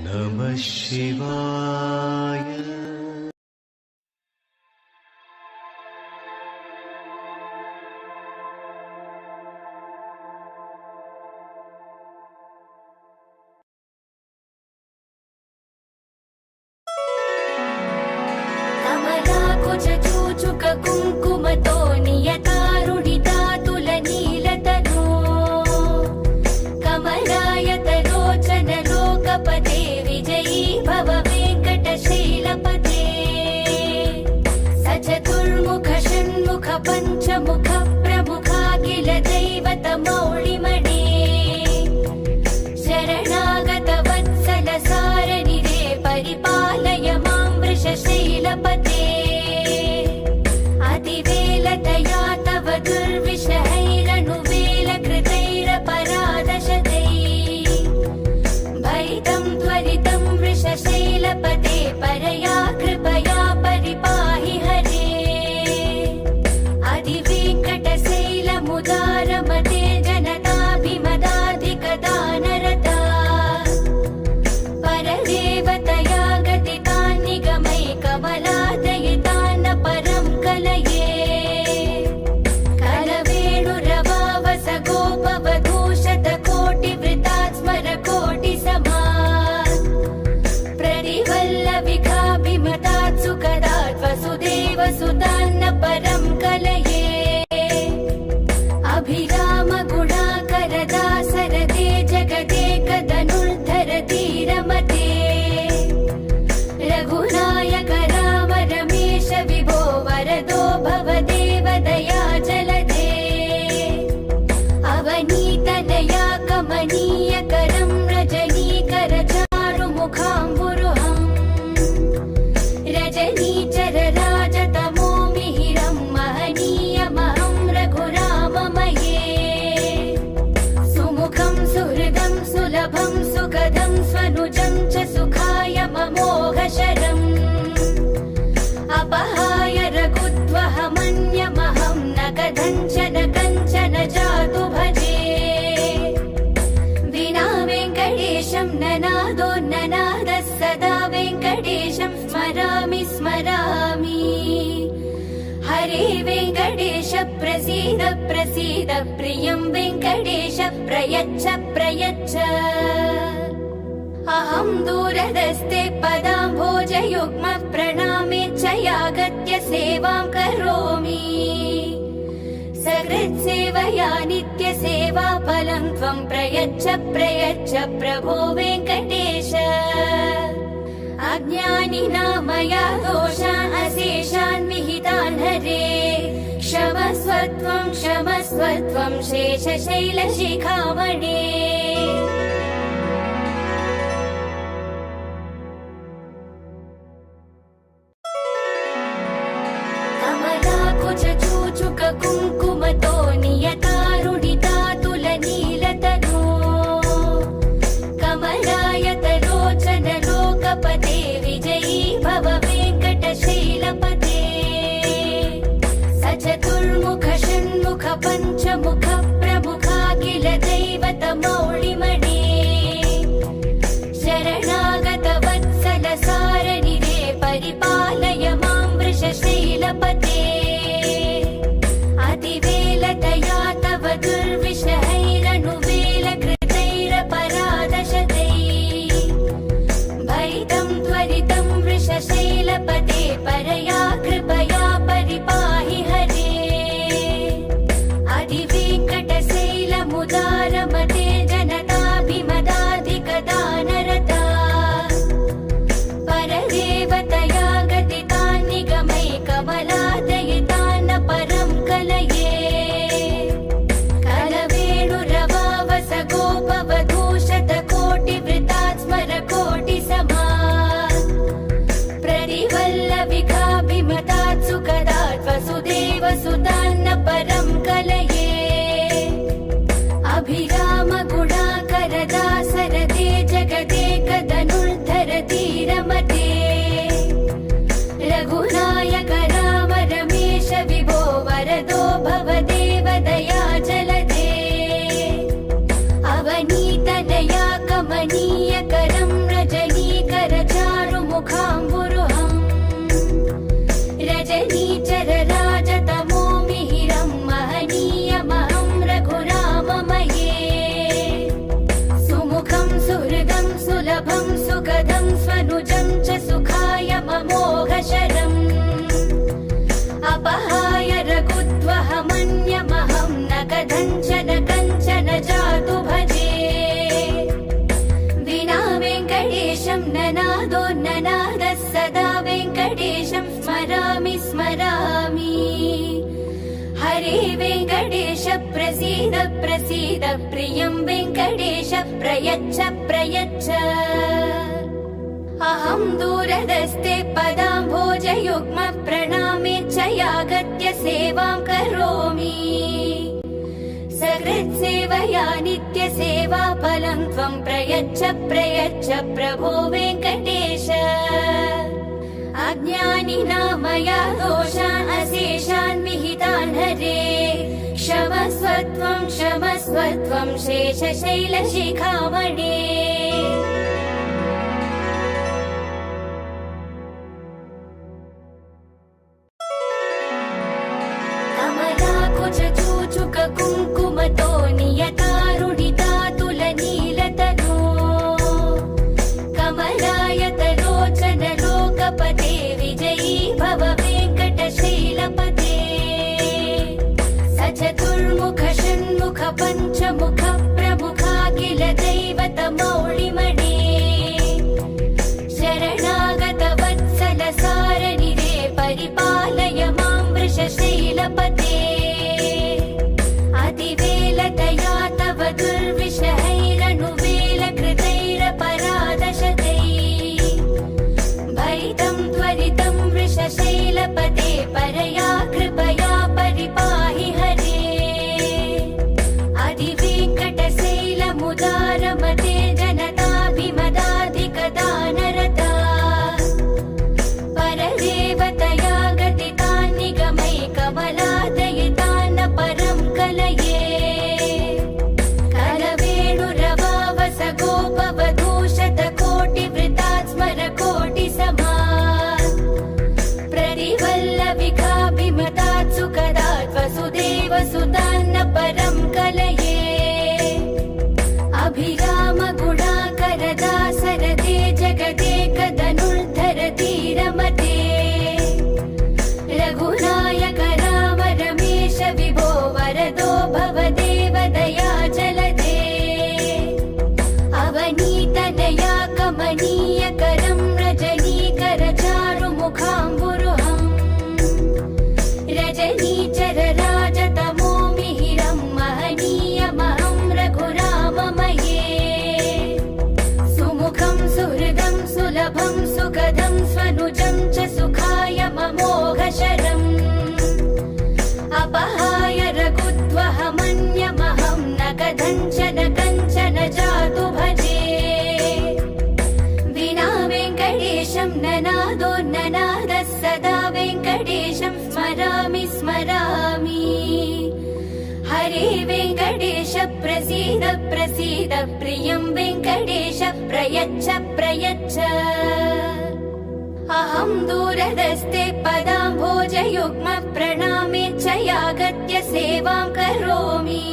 नमः शिवाय। कमलाकुचूचुक कुङ्कुमतो नियतारुणितातुलनीलतनो कमलायतलोचन लोकपते विजयी भव वेङ्कटशैलपते सचतुर्मुख षण्मुख पञ्चमुख प्रमुखाखिल दैवतमौळिमणे शरणागत वत्सल सारनिरे परिपालय मां वृषशैलपते अतिवेलतया तव दुर्विषहैरनुवेलकृतैरपराधशतैः भरितं त्वरितं वृषशैलपते परया कृपया परिपाहि हरे अधिवेङ्कटशैलमुदारमते जनताभिमदाधिकदानरता परदेवतया गतितान् निगमैकमलादयितान् परं कलये कलवेणुरवावस गोपवधूशतकोटिवृतात् स्मरकोटिसमात् प्रतिवल्लविकाभिमतात् सुखदात् वसुदेवसुतान्न परं कलये अभिराम गुणाकरदासरते जगदेकधनुर्धर धीरमते रघुनायक राम रमेश विभो वरदो भवदेव दया जलदे अवनीतनया कमनीयकरं रजनीकर चारुमुखाम्बुरुहम् रजनीचर राजतमो मिहिरं महनीयमहं रघुराममये सुमुखं सुहृदं सुलभं सुखदं स्वनुजं च सुखाय ममोघशरम् अपहाय रघुद्वहमन्यमहं न कथञ्चन कञ्चन जातु भजे विना वेङ्कटेशं ननादो ननादः सदा वेङ्कटेशं स्मरामि स्मरामि हरे वेङ्कटेश प्रसीद प्रसीद प्रियं वेङ्कटेश प्रयच्छ प्रयच्छ अहं दूरदस्ते पदाम्भोजयुग्म प्रणामेच्छयागत्य सेवां करोमि सकृत्सेवया नित्यसेवाफलं त्वं प्रयच्छ प्रयच्छ प्रभो वेङ्कटेश अज्ञानिना मया दोषान् अशेषान् विहितान् हरे क्षमस्व त्वं शेषशैलशिखामणे कमलाकुचूचुक कुङ्कुमतो नियतारुणितातुलनीलतनो कमलायतलोचन लोकपते विजयी भव वेङ्कटशैलपते सचतुर्मुख षण्मुख पञ्चमुख प्रमुखाखिल दैवतमो अवनीतनया कमनीयकरं रजनीकरचारुमुखाम्बुरुहम् रजनीचरराजतमो मिहिरं महनीयमहं रघुराममये सुमुखं सुहृदं सुलभं सुखदं स्वनुजं च सुखाय ममोघशरम् अपहाय रघुद्वहमन्यमहं न कथञ्चन कञ्चन जातु भजे विना वेङ्कटेशं ननादो ननादः सदा वेङ्कटेशं स्मरामि स्मरामि हरे वेङ्कटेश प्रसीद प्रसीद प्रियं वेङ्कटेश प्रयच्छ प्रयच्छ अहं दूरदस्ते पदाम्भोजयुग्म प्रणामेच्छयागत्य सेवां करोमि सकृत्सेवया नित्यसेवा फलं त्वं प्रयच्छ प्रयच्छ प्रभो वेङ्कटेश अज्ञानिनां मया दोषान् अशेषान् विहितान् हरे क्षमस्व त्वं शेषशैलशिखामणे कुङ्कुमतो नियतारुणितातुलनीलतनो कमलायतलोचन लोकपते विजयी भव वेङ्कटशैलपते स चतुर्मुख षण्मुख पञ्चमुख प्रमुखाखिल दैवतमौळिमणे शरणागत वत्सल सारनिरे परिपालय मां वृषशैलपते अतिवेलतया तव दुर्विषहैरनुवेलकृतैरपराधशतैः भरितं त्वरितं वृषशैलपते परया कृपया परिपाहि हरे अधिवेङ्कटशैलमुदारमते जनताभिमदाधिकदानरता परदेवतया गतितान् निगमैकमलादयितान् परं कलये कलवेणुरवावस गोपवधूशतकोटिवृतात् स्मरकोटिसमात् प्रतिवल्लविकाभिमतात् सुखदात् वसुदेवसुतान्न परं कलये अभिरामगुणाकरदासरते जगदेकधनुर्धरधीरमते रघुनायक राम रमेश विभो वरदो भवदेव दयाचलदे अवनीतनया कमनीयकरं रजनीकरचारुमुखाम्बुरुहम् रजनीचरराजतमो मिहिरं महनीयमहं रघुराममये सुमुखं सुहृदं सुलभं सुखदं स्वनुजं च सुखाय ममोघशरम् अपहाय रघुद्वहमन्यमहं न कथञ्चन कञ्चन जातु भजे विना वेङ्कटेशं ननादो ननादः सदा वेङ्कटेशं स्मरामि स्मरामि हरे वेङ्कटेश प्रसीद प्रसीद प्रियं वेङ्कटेश प्रयच्छ प्रयच्छ अहं दूरदस्ते पदाम्भोजयुग्म प्रणामेच्छयागत्य सेवां करोमि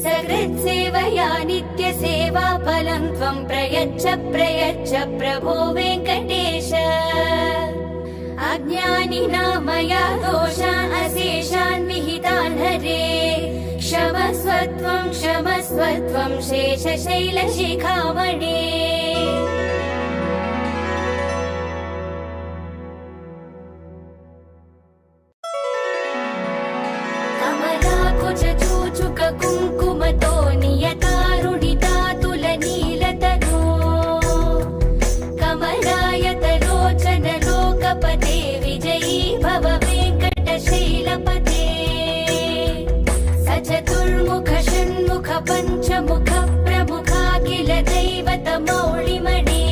सकृत्सेवया नित्यसेवा फलं त्वं प्रयच्छ प्रयच्छ प्रभो वेङ्कटेश अज्ञानिनां मया दोषान् अशेषान् विहितान् हरे क्षमस्व त्वं शेषशैलशिखामणे कुङ्कुमतो नियतारुणितातुलनीलतनो कमलायतलोचन लोकपते विजयी भव वेङ्कटशैलपते स चतुर्मुख षण्मुख पञ्चमुख प्रमुखाखिल दैवतमौळिमणे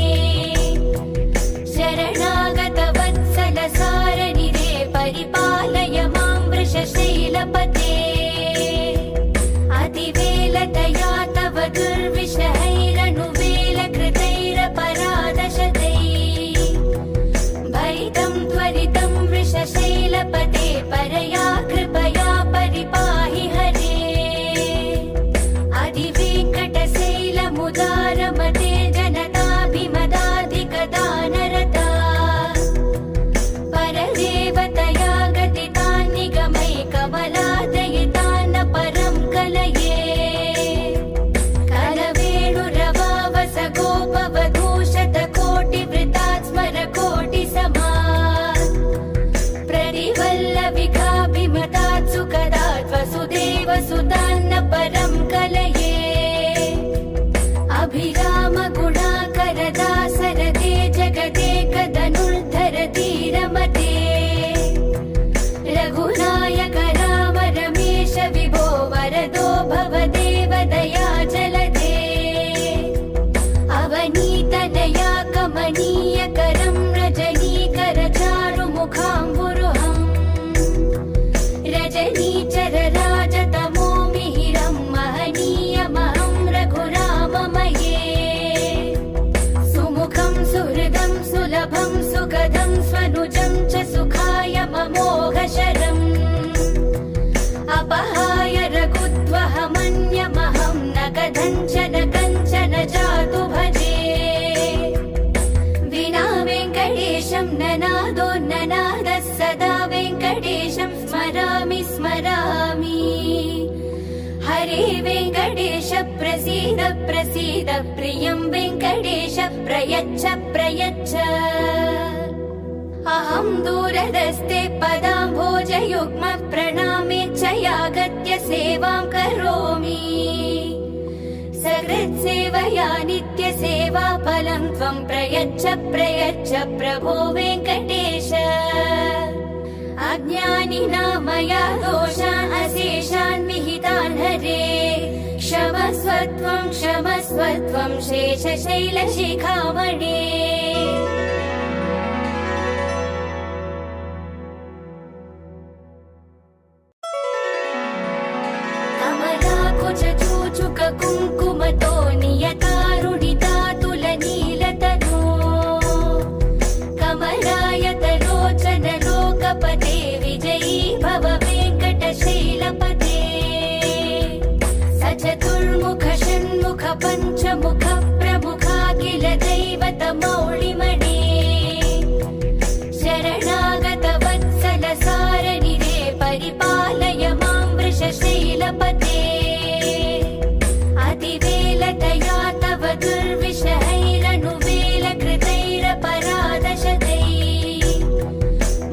प्रसीद प्रसीद प्रियं वेङ्कटेश प्रयच्छ प्रयच्छ अहं दूरदस्ते पदाम्भोजयुग्म प्रणामेच्छयागत्य सेवां करोमि सकृत्सेवया नित्यसेवा फलं त्वं प्रयच्छ प्रयच्छ प्रभो वेङ्कटेश अज्ञानिना मया दोषान् अशेषान् विहितान् हरे क्षमस्व त्वं शेषशैलशिखामणे कमलाकुचूचुक कुङ्कुमतो नियतारुणितातुलनीलतनो कमलायतलोचन लोकपते विजयी भव वेङ्कटशैलपते सचतुर्मुख षण्मुख पञ्चमुख प्रमुखाखिल दैवतमौळिमणे शरणागत वत्सल सारनिरे परिपालय मां वृषशैलपते अतिवेलतया तव दुर्विषहैरनुवेलकृतैरपराधशतैः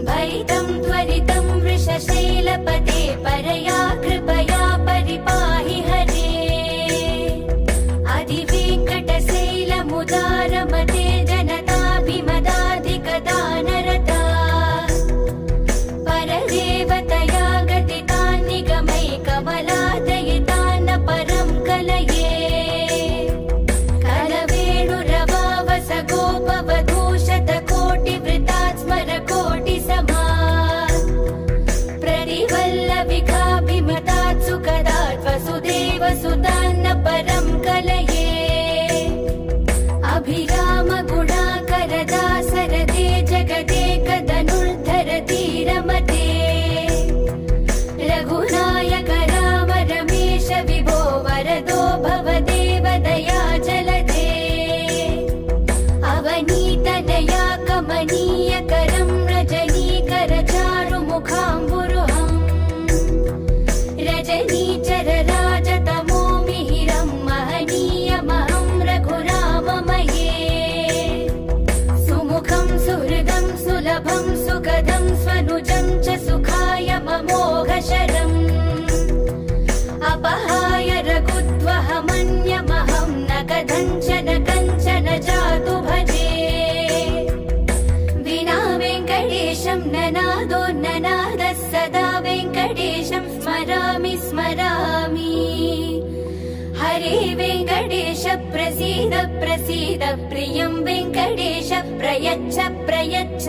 भरितं त्वरितं वृषशैलपते परया कृपया परिपाहि हरे अधिवेङ्कटशैलमुदारमते जनताभिमदाधिकदानरता परदेवतया गतितान् निगमैकमलादयितान् परं कलये कलवेणुरवावस गोपवधूशतकोटिवृतात् स्मरकोटिसमात् प्रतिवल्लविकाभिमतात् सुखदात् वसुदेवसुतान्न परं कलये अभिरामगुणाकरदासरदे जगदेकधनुर्धर धीरमते रघुनायक राम रमेश विभो वरदो भवदेव दया जलदे अवनीतनया कमनीयकरं रजनीकर चारुमुखाम्बुरुहम् रजनीचर राजतमो मिहिरं महनीयमहं रघुराममये सुमुखं सुहृदं सुलभं सुखदं स्वनुजं च सुखाय ममोघशरम् अपहाय रघुद्वहमन्यमहं न कथञ्चन जातु भजे विना वेङ्कटेशं ननादो ननादः सदा वेङ्कटेशं स्मरामि स्मरामि हरे वेङ्कटेश प्रसीद प्रसीद प्रियं वेङ्कटेश प्रयच्छ प्रयच्छ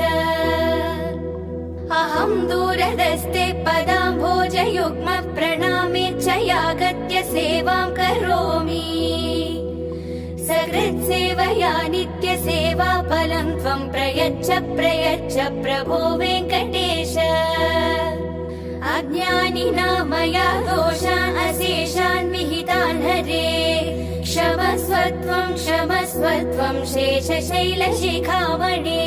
अहं दूरदस्ते पदाम्भोजयुग्म प्रणामेच्छयागत्य सेवां करोमि सकृत्सेवया नित्यसेवा फलं त्वं प्रयच्छ प्रयच्छ प्रभो वेङ्कटेश अज्ञानिना मया दोषान् अशेषान् विहितान् हरे क्षमस्व त्वं शेषशैलशिखामणे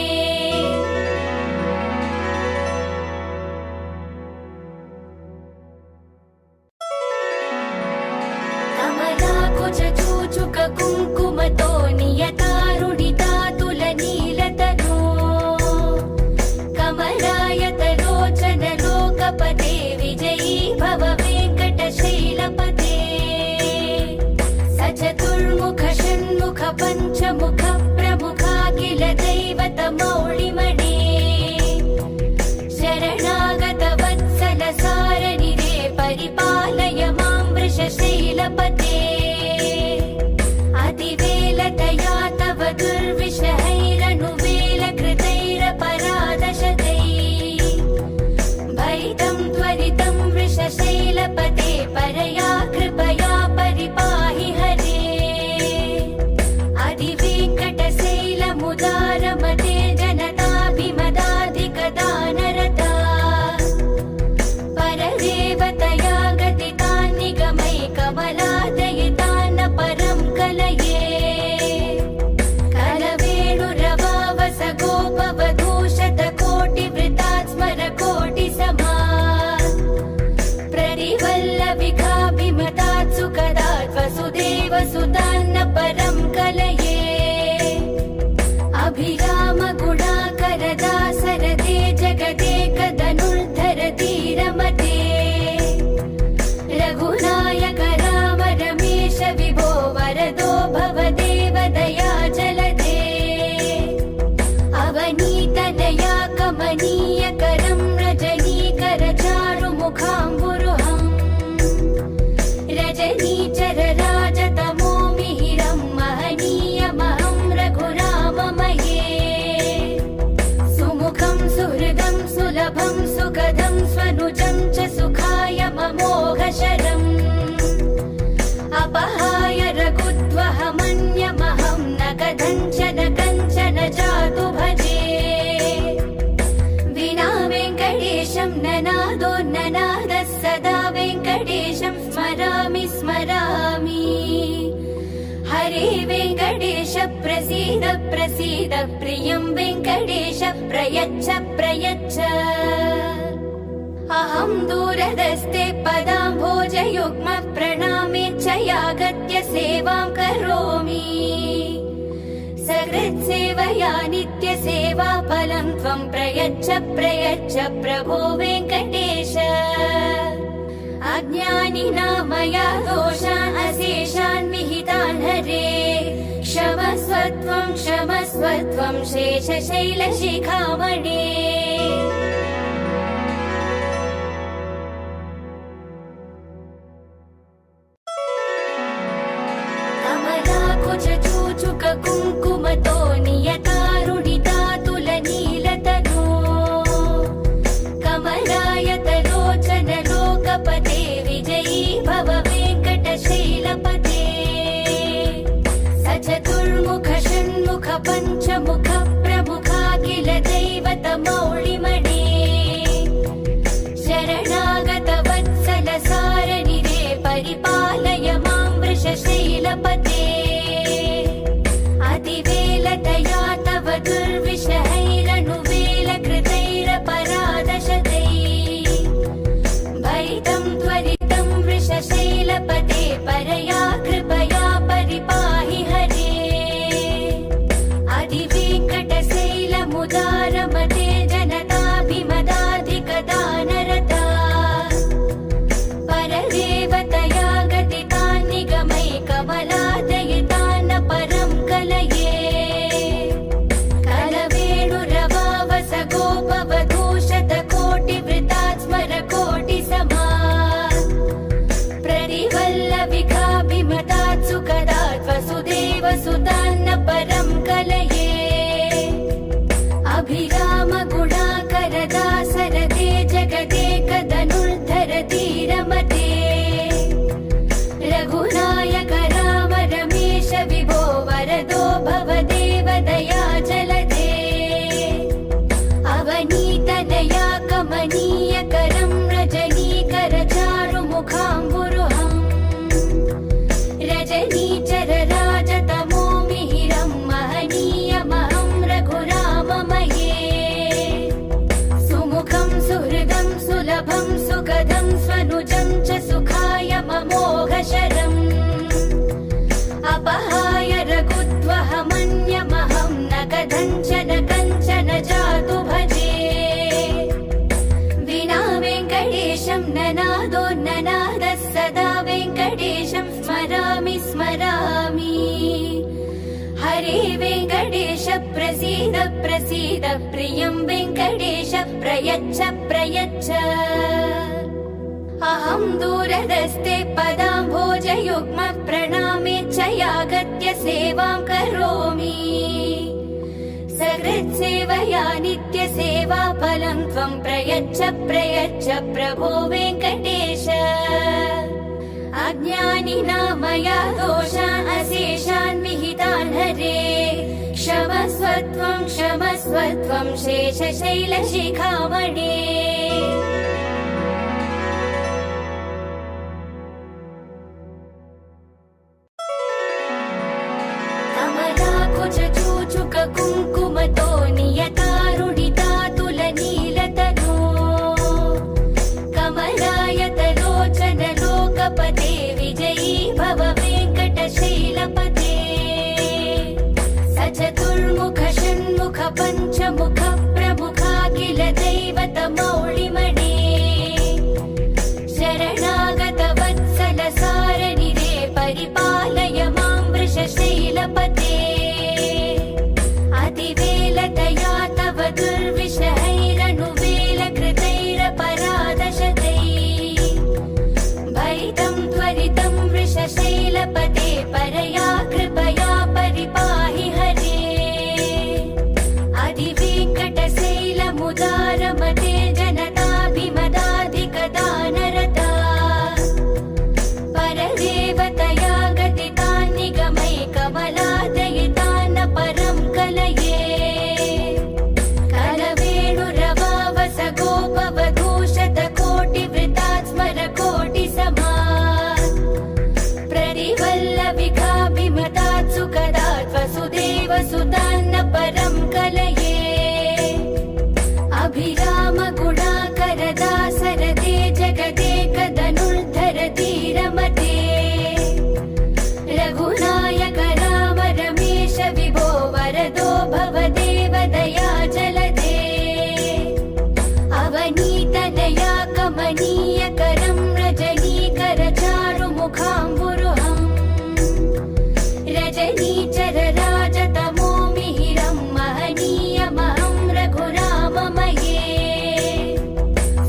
कमलाकुचूचुक कुङ्कुमतो नियतारुणितातुलनीलतनो कमलायतलोचन लोकपते विजयी भव वेङ्कटशैलपते सचतुर्मुख षण्मुख पञ्चमुख प्रमुखाखिल दैवतमौळिमणे वसुदेवसुतान्न परं कलये अभिराम गुणाकर दासरथे जगदेकधनुर्धर धीरमते रघुनायक राम रमेश विभो वरदो भवदेव दया जलदे अवनीतनया कमनीयकरं रजनीकर चारुमुखाम्बुरुहम् रजनीचर राजतमो मिहिरं महनीयमहं रघुराममये सुमुखं सुहृदं सुलभं सुखदं स्वनुजं च सुखाय ममोघशरम् अपहाय रघुद्वहमन्यमहं न कथञ्चन कञ्चन जातु भजे विना वेङ्कटेशं ननादो ननादः सदा वेङ्कटेशं स्मरामि स्मरामि हरे वेङ्कटेश प्रसीद प्रसीद प्रियं वेङ्कटेश प्रयच्छ प्रयच्छ अहं दूरदस्ते पदाम्भोजयुग्म प्रणामेच्छयागत्य सेवां करोमि सकृत्सेवया नित्यसेवा फलं त्वं प्रयच्छ प्रयच्छ प्रभो वेङ्कटेश अज्ञानिनां मया दोषान् अशेषान् विहितान् हरे क्षमस्व त्वं शेषशैलशिखामणे चूचुक कुङ्कुमतो नियतारुणितातुलनीलतनो कमलायतलोचन लोकपते विजयी भव वेङ्कटशैलपते सचतुर्मुख षण्मुख पञ्चमुख प्रमुखाखिल दैवतमौळिमणे शरणागत वत्सल सारनिरे परिपालय मां वृषशैलपते अतिवेलतया तव दुर्विषहैरनुवेलकृतैरपराधशतैः भरितं त्वरितं वृषशैलपते परया कृपया परिपाहि हरे अधिवेङ्कटशैलमुदारमते जनताभिमदाधिकदानरता परदेवतया गतितान् निगमैकमलादयितान् परं कलये कलवेणुरवावस गोपवधूशतकोटिवृतात् स्मरकोटिसमात् प्रतिवल्लविकाभिमतात् सुखदात् वसुदेवसुतान्न परं कलये अभिराम गुणाकर दासरथे जगदेकधनुर्धर धीरमते रघुनायक राम रमेश विभो वरदो भवदेव दया जलदे अवनीतनया कमनीयकरं रजनीकर चारुमुखाम्बुरुहम् रजनीचर राजतमो मिहिरं महनीयमहं रघुराममये सुमुखं सुहृदं सुलभं सुखदं स्वनुजं च सुखाय ममोघशरम् अपहाय रघुद्वहमन्यमहं न कथञ्चन कञ्चन जातु भजे विना वेङ्कटेशं ननादो ननादः सदा वेङ्कटेशं स्मरामि स्मरामि हरे वेङ्कटेश प्रसीद प्रसीद प्रियं वेङ्कटेश प्रयच्छ प्रयच्छ अहं दूरदस्ते पदाम्भोजयुग्म प्रणामेच्छयागत्य सेवां करोमि सकृत्सेवया नित्यसेवा फलं त्वं प्रयच्छ प्रयच्छ प्रभो वेङ्कटेश अज्ञानिनां मया दोषान् अशेषान् विहितान् हरे क्षमस्व त्वं शेषशैलशिखामणे चूचुक कुङ्कुमतो नियतारुणितातुलनीलतनो कमलायतलोचन लोकपते विजयी भव वेङ्कटशैलपते वसुदेवसुतान्न परं कलये अभिराम गुणाकर दासरथे जगदेकधनुर्धरधीरमते रघुनायक राम रमेश विभो वरदो भवदेव दया जलदे अवनीतनया कमनीयकरं रजनीकर चारुमुखाम्बुरुहम् रजनीचर राजतमो मिहिरं महनीयमहं रघुराममये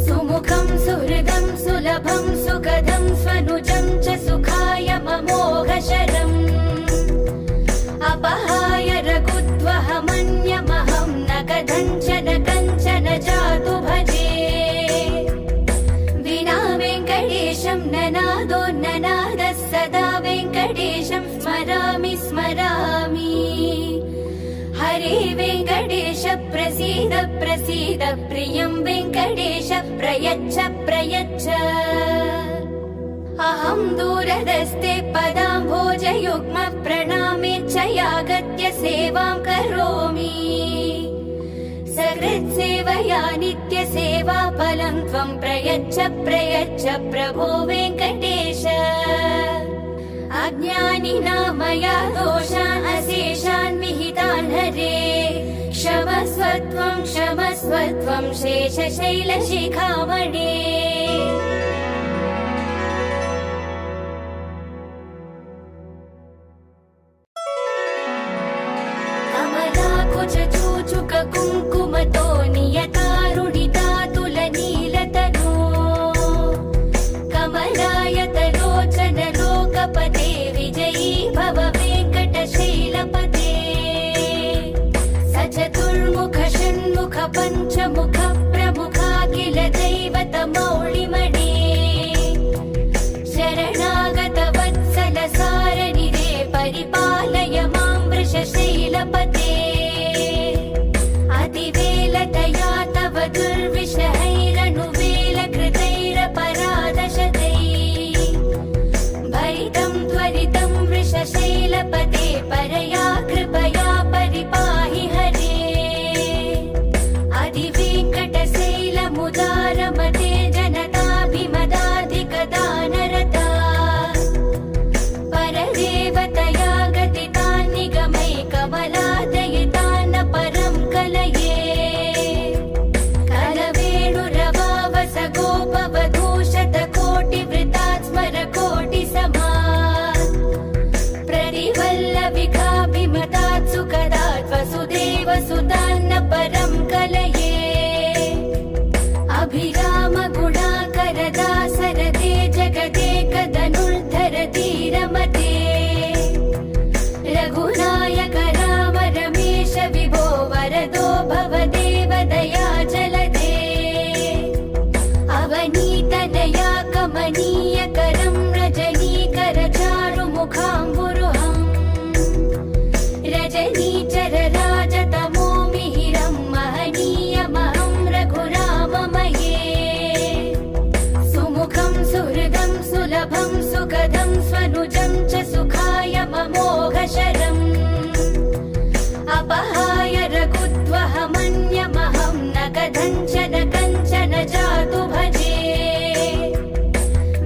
सुमुखं सुहृदं सुलभं सुखदं स्वनुजं च सुखाय ममोघशरम् अपहाय रघुत्वहमन्यमहं न कथञ्चन कञ्चन जातु भजे विना वेङ्कटेशं ननादो ननादः सदा वेङ्कटेशं स्मरामि स्मरामि हरे वेङ्कटेश प्रसीद प्रसीद प्रियं वेङ्कटेश प्रयच्छ प्रयच्छ अहं दूरदस्ते पदाम्भोजयुग्म प्रणामेच्छयागत्य सेवां करोमि सकृत्सेवया नित्यसेवा फलं त्वं प्रयच्छ प्रयच्छ प्रभो वेङ्कटेश अज्ञानिनां मया दोषान् अशेषान् विहितान् हरे क्षमस्व त्वं शेषशैलशिखामणे कमलाकुचूचुक कुङ्कुमतो नियतारुणितातुलनीलतनो कमलायतलोचन लोकपते विजयी भव वेङ्कटशैलपते सचतुर्मुख षण्मुख पञ्चमुख प्रमुखाखिल दैवतमौळिमणे शरणागत वत्सल सारनिरे परिपालय मां वृषशैलपते अतिवेलतया तव दुर्विषहैरनुवेलकृतैरपराधशतैः भरितं त्वरितं वृषशैलपते परया कृपया परिपाहि हरे अधिवेङ्कटशैलमुदारमते जनताभिमदाधिकदानरता परदेवतया गतितान् निगमैकमलादयितान् परं कलये कलवेणुरवावस गोपवधूशतकोटिवृतात् स्मरकोटिसमात् प्रतिवल्लविकाभिमतात् सुखदात् वसुदेवसुतान्न परं कलये अभिराम गुणाकर दासरथे जगदेकधनुर्धरधीरमते रघुनायक राम रमेश विभो वरदो भवदेव दया जलदे अवनीतनया कमनीयकरं रजनीकर चारुमुखाम्बुरुहम् रजनीचर राजतमो मिहिरं महनीयमहं रघुराममये सुमुखं सुहृदं सुलभं सुखदं स्वनुजं च सुखाय ममोघशरम् अपहाय रघुत्वहमन्यमहं न कथञ्चन कञ्चन जातु भजे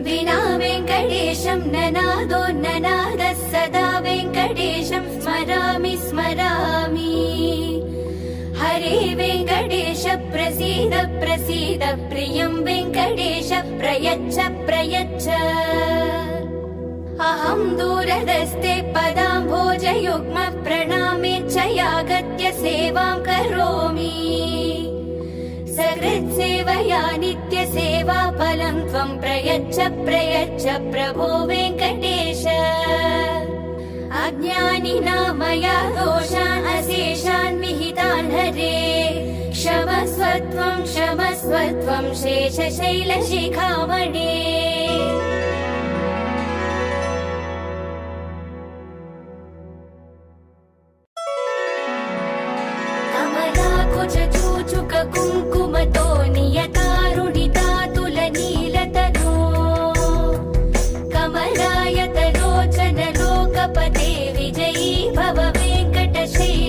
विना वेङ्कटेशं ननादो ननादः सदा वेङ्कटेशं स्मरामि स्मरामि हरे वेङ्कटेश प्रसीद प्रसीद प्रियं वेङ्कटेश प्रयच्छ प्रयच्छ अहं दूरदस्ते पदाम्भोजयुग्म प्रणामेच्छयागत्य सेवां करोमि सकृत्सेवया नित्यसेवा फलं त्वं प्रयच्छ प्रयच्छ प्रभो वेङ्कटेश अज्ञानिनां मया दोषान् अशेषान् विहितान् हरे क्षमस्व त्वं शेषशैलशिखामणे कमलाकुचूचुक कुङ्कुमतो नियतारुणितातुलनीलतनो कमलायतलोचन लोकपते विजयी भव वेङ्कटशैलपते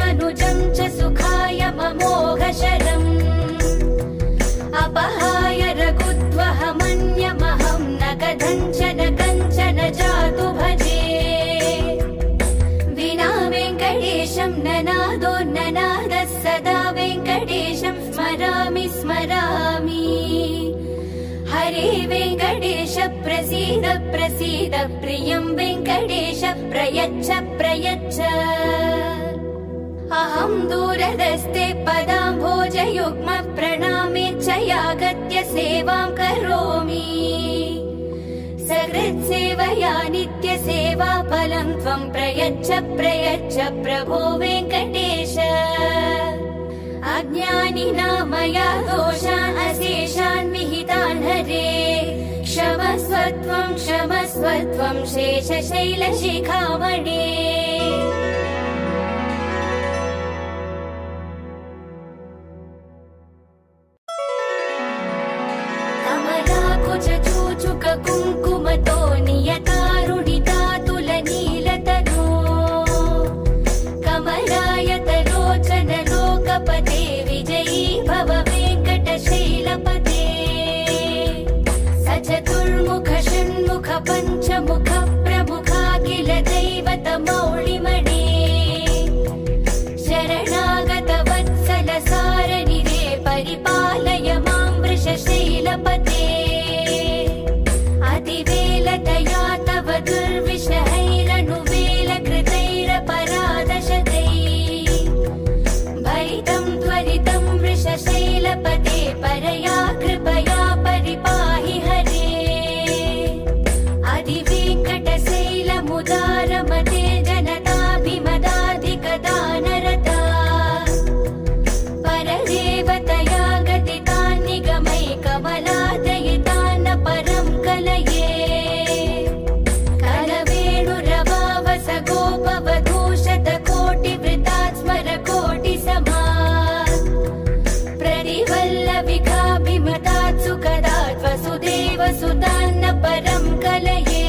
स्वनुजं च सुखाय ममोघशरम् अपहाय रघुद्वहमन्यमहं न कथञ्चन कञ्चन जातु भजे विना वेङ्कटेशं ननादो ननादः सदा वेङ्कटेशं स्मरामि स्मरामि हरे वेङ्कटेश प्रसीद प्रसीद प्रियं वेङ्कटेश प्रयच्छ प्रयच्छ अहं दूरदस्ते पदाम्भोजयुग्म प्रणामेच्छयागत्य सेवां करोमि सकृत्सेवया नित्यसेवाफलं त्वं प्रयच्छ प्रयच्छ प्रभो वेङ्कटेश अज्ञानिना मया दोषान् अशेषान् विहितान् हरे क्षमस्व त्वं शेषशैलशिखामणे कमलाकुचूचुक कुङ्कुमतो नियतारुणितातुलनीलतनो कमलायतलोचन लोकपते विजयी भव वेङ्कटशैलपते सचतुर्मुख षण्मुख पञ्चमुख प्रमुखाखिल दैवतमौळिमणे शरणागत वत्सल सारनिरे परिपालय मां वृषशैलपते अतिवेलतया तव दुर्विषहैरनुवेलकृतैरपराधशतैः भरितं त्वरितं वृषशैलपते परया कृपया परिपाहि हरे अधिवेङ्कटशैलमुदारमते जनताभिमदाधिकदानरता परदेवतया गतितान् निगमैकमलादयितान् परं कलये कलवेणुरवावस गोपवधूशतकोटिवृतात् स्मरकोटिसमात् प्रतिवल्लविकाभिमतात् सुखदात् वसुदेवसुतान्न परं कलये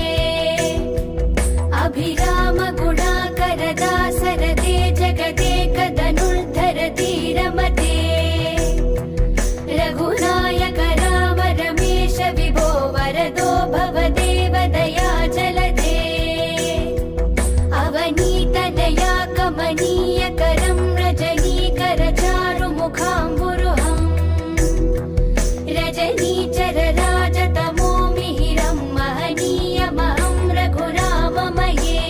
अभिरामगुणाकरदासरते जगदेकधनुर्धरधीरमते रघुनायक राम रमेश विभो वरदो भवदेव दयाजलदे अवनीतनया कमनीयकरं रजनीकर चारुमुखाम्बुरुहम् रजनीचर राजतमो मिहिरं महनीयमहं रघुराममये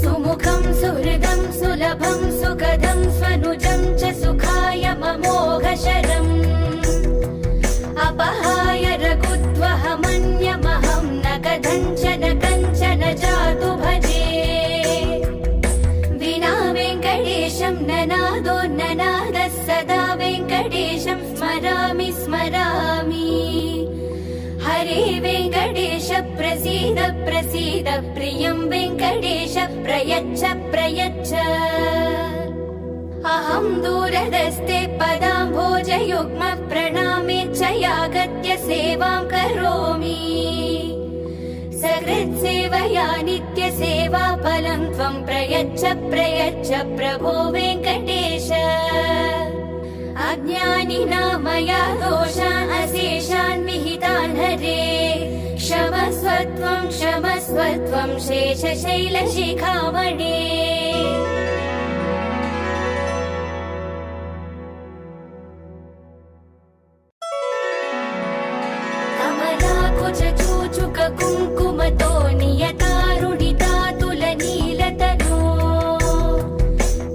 सुमुखं सुहृदं सुलभं सुखदं स्वनुजं च सुखाय ममोघशरम् अपहाय रघुद्वहमन्यमहं न कथञ्चन कञ्चन जातु भजे विना वेङ्कटेशं ननादो ननादः सदा वेङ्कटेशं स्मरामि स्मरामि हरे वेङ्कटेश प्रसीद प्रसीद प्रियं वेङ्कटेश प्रयच्छ प्रयच्छ अहं दूरदस्ते पदाम्भोजयुग्म प्रणामेच्छयागत्य सेवां करोमि सकृत्सेवया नित्यसेवाफलं त्वं प्रयच्छ प्रयच्छ प्रभो वेङ्कटेश अज्ञानिना मया दोषान् अशेषान् विहितान् हरे क्षमस्व त्वं शेषशैलशिखामणे कमलाकुचूचुक कुङ्कुमतो नियतारुणितातुलनीलतनो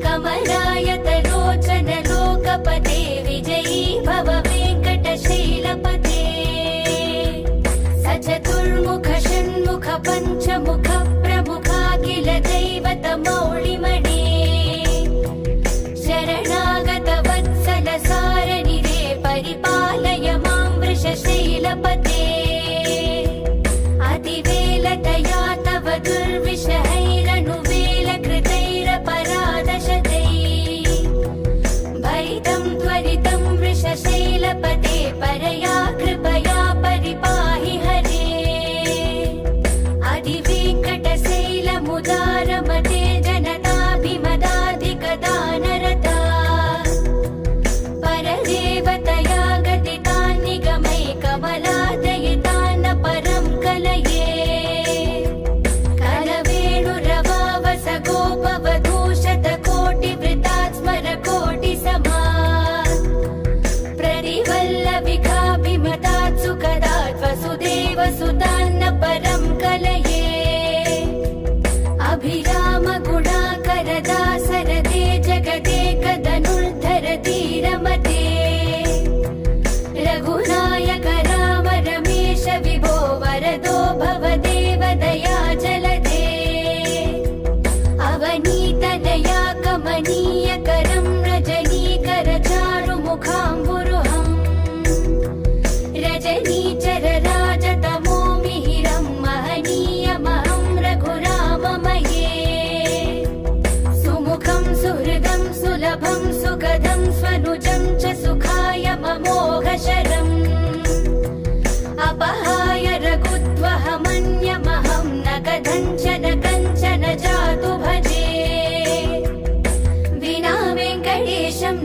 कमलायतलोचन लोकपते विजयी भव वेङ्कटशैलपते सचतुर्मुख षण्मुख पञ्चमुख प्रमुखाखिल दैवतमौळिमणे शरणागत वत्सल सारनिरे परिपालय मां वृषशैलपते अति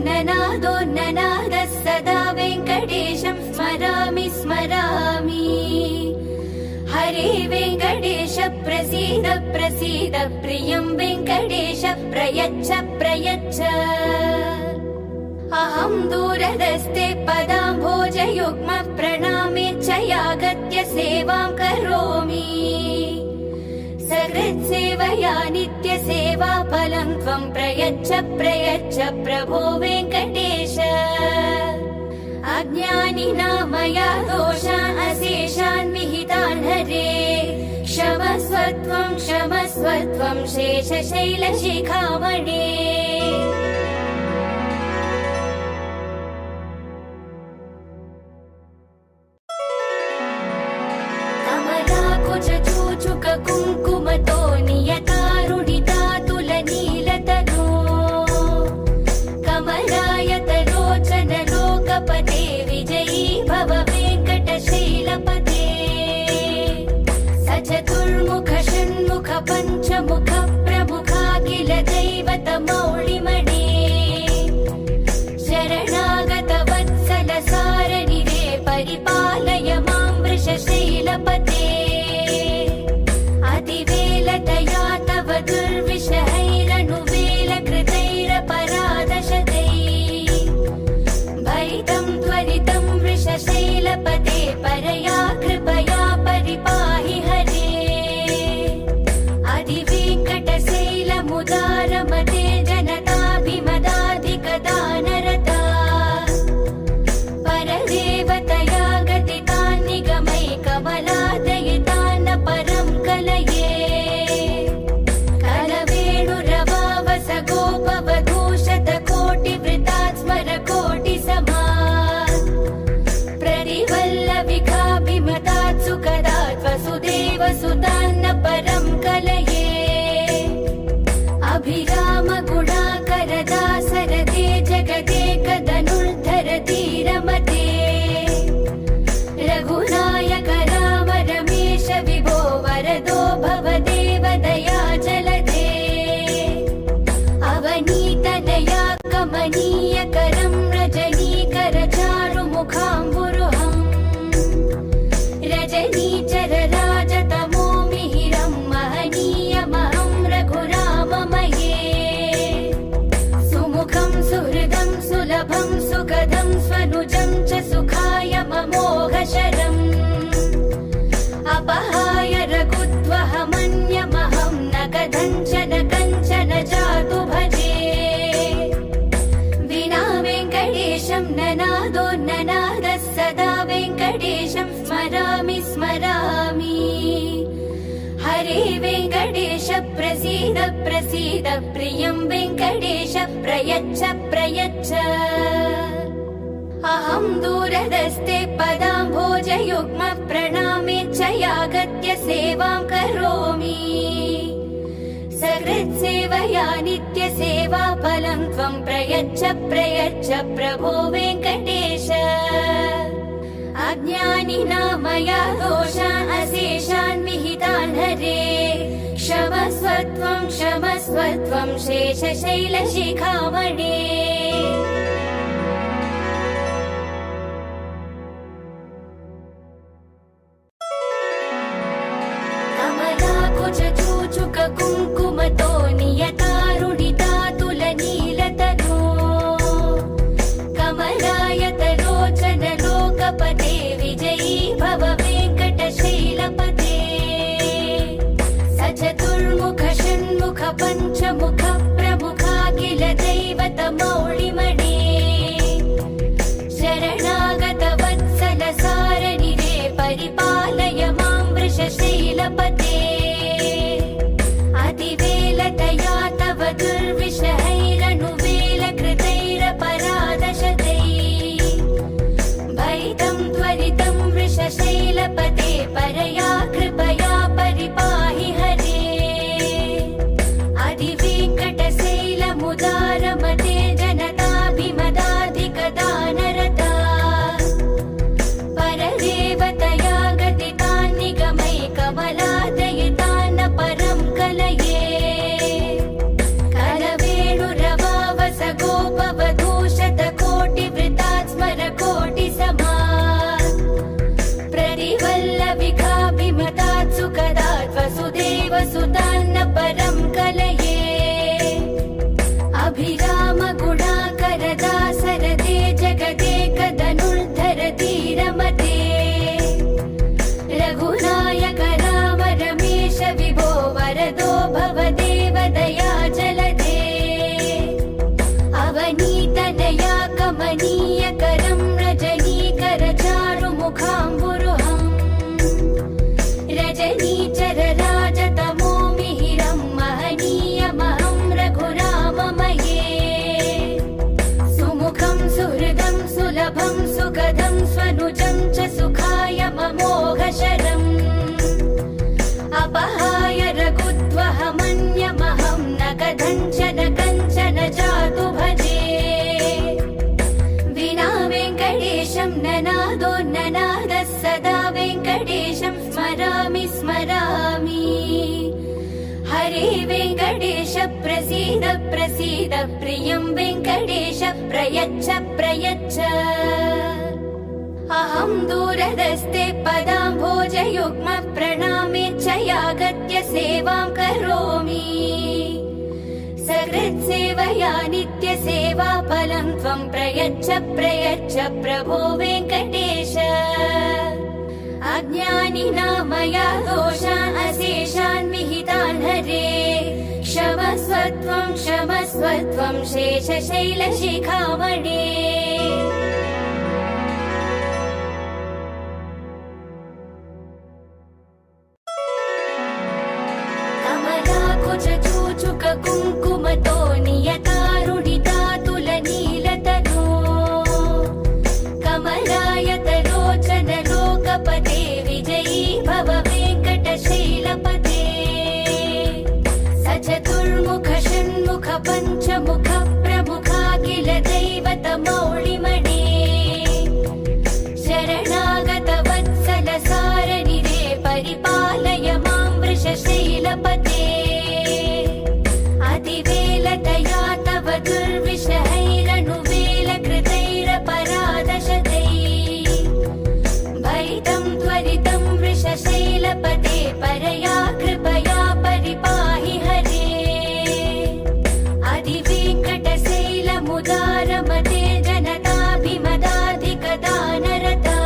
ननादोन्ननादः सदा वेङ्कटेशं स्मरामि स्मरामि। हरे वेङ्कटेश प्रसीद प्रसीद प्रियं वेङ्कटेश प्रयच्छ प्रयच्छ। अहं दूरदस्ते पदाम्भोजयुग्म प्रणामेच्छयागत्य सेवां करोमि। सकृत्सेवया नित्यसेवा फलं त्वं प्रयच्छ प्रयच्छ प्रभो वेङ्कटेश। अज्ञानिना मया दोषान् अशेषान् विहितान् हरे क्षमस्व त्वं शेषशैलशिखामणे। कमलाकुचूचुक कुङ्कुमतो नियतारुणितातुलनीलतनो कमलायतलोचन लोकपते विजयी भव वेङ्कटशैलपते। स चतुर्मुख षण्मुख पञ्चमुख प्रमुखाखिल दैवतमौळिमणे। शरणागत वत्सल सारनिरे परिपालय मां वृषशैलपते। अतिवेलतया तव दुर्विषहैरनुवेलकृतैरपराधशतैः भरितं त्वरितं वृषशैलपते परया कृपया परिपाहि हरे। अधिवेङ्कटशैलमुदारमते जनताभिमदाधिकदानरता परदेवतया गतितान् निगमैकमलादयितान् परं कलये। कलवेणुरवावस गोपवधूशतकोटिवृतात् स्मरकोटिसमात् प्ररिवल्लविकाभिमतात् सुखदात् वसुदेवसुतान्न परं कलये। अभिराम गुणाकर दासरते जगदेकधनुर्धर धीरमते। रघुनायक राम रमेश विभो वरदो भवदेव दयाजलधे। अवनीतनया कमनीयकरं रजनीकर चारुमुखाम्बुरुहम् रजनीचर राजतमो मिहिरं महनीयमहं रघुराममये। सुमुखं सुहृदं सुलभं सुखदं स्वनुजं च सुखाय ममोघशरम् अपहाय रघुत्वहमन्यमहं न कथञ्चन कञ्चन जातु भजे। विना वेङ्कटेशं ननादोन्ननादः सदा वेङ्कटेशं स्मरामि स्मरामि। हरे वेङ्कटेश प्रसीद प्रसीद प्रियं वेङ्कटेश प्रयच्छ प्रयच्छ। अहं दूरदस्ते पदाम्भोजयुग्म प्रणामेच्छयागत्य सेवां करोमि। सकृत्सेवया नित्यसेवा फलं त्वं प्रयच्छ प्रयच्छ प्रभो वेङ्कटेश। अज्ञानिना मया दोषान् अशेषान् विहितान् हरे क्षमस्व त्वं शेषशैलशिखामणे। कमलाकुचूचुक कुङ्कुमतो नियतारुणितातुलनीलतनो कमलायतलोचन लोकपते विजयी भव वेङ्कटशैलपते। स चतुर्मुख षण्मुख पञ्चमुख प्रमुखाखिल दैवतमौ प्रसीद प्रसीद प्रियं वेङ्कटेश प्रयच्छ प्रयच्छ अहं दूरदस्ते पदाम्भोजयुग्म प्रणामेच्छयागत्य सेवां करोमि सकृत्सेवया नित्यसेवाफलं त्वं प्रयच्छ प्रयच्छ प्रभो वेङ्कटेश अज्ञानिना मया दोषान् अशेषान् विहितान् हरे क्षमस्व त्वं शेषशैलशिखामणे कमलाकुचूचुक कुङ्कुमतो नियतारुणितातुलनीलतनो कमलायतलोचन लोकपते विजयी भव वेङ्कटशैलपते सचतुर्मुख षण्मुख पञ्चमुख प्रमुखाखिल दैवतमौळिमणे शरणागत वत्सल सारनिरे परिपालय मां वृषशैलपते अतिवेलतया तव दुर्विषहैरनुवेलकृतैरपराधशतैः भरितं त्वरितं वृषशैलपते परया कृपया परिपाहि हरे अधिवेङ्कटशैलमुदारमते जनताभिमदाधिकदानरता